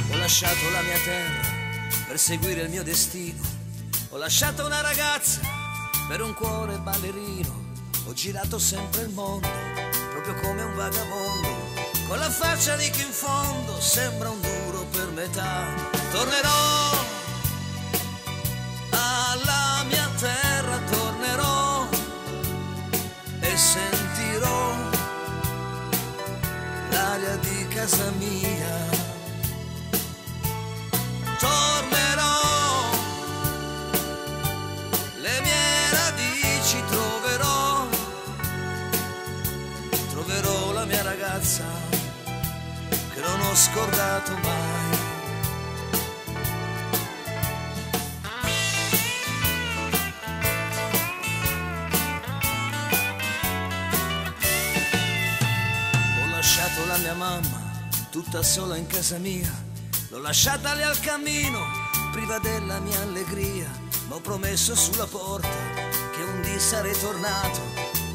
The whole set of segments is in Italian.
Ho lasciato la mia terra per seguire il mio destino. Ho lasciato una ragazza per un cuore ballerino. Ho girato sempre il mondo, proprio come un vagabondo, con la faccia di chi in fondo sembra un duro per metà. Tornerò alla mia terra, tornerò e sentirò l'aria di casa mia. Tornerò, le mie radici troverò, troverò la mia ragazza che non ho scordato mai. Ho lasciato la mia mamma tutta sola in casa mia. L'ho lasciata lì al cammino, priva della mia allegria, ma ho promesso sulla porta che un dì sarei tornato,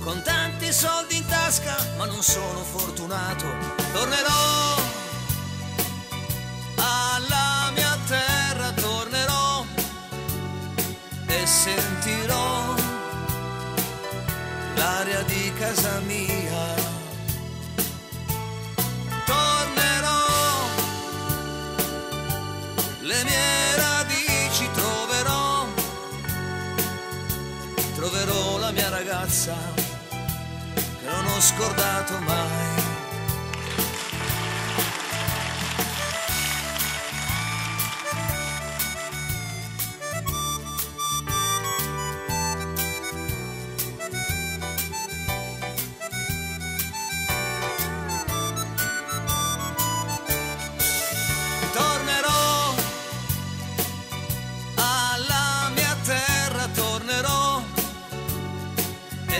con tanti soldi in tasca, ma non sono fortunato. Tornerò alla mia terra, tornerò e sentirò l'aria di casa mia. Le mie radici troverò, troverò la mia ragazza che non ho scordato mai.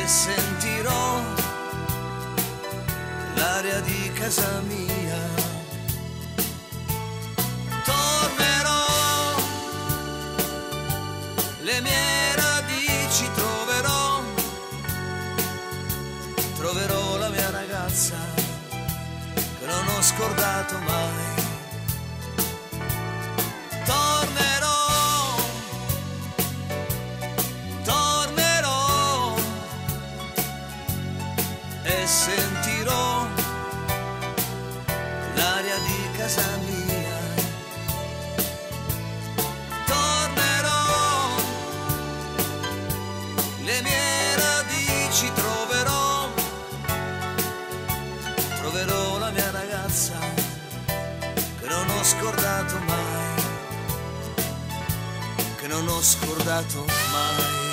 Sentirò l'aria di casa mia. Tornerò, le mie radici troverò, troverò la mia ragazza che non ho scordato mai. E sentirò l'aria di casa mia. Tornerò, le mie radici troverò, troverò la mia ragazza che non ho scordato mai, che non ho scordato mai.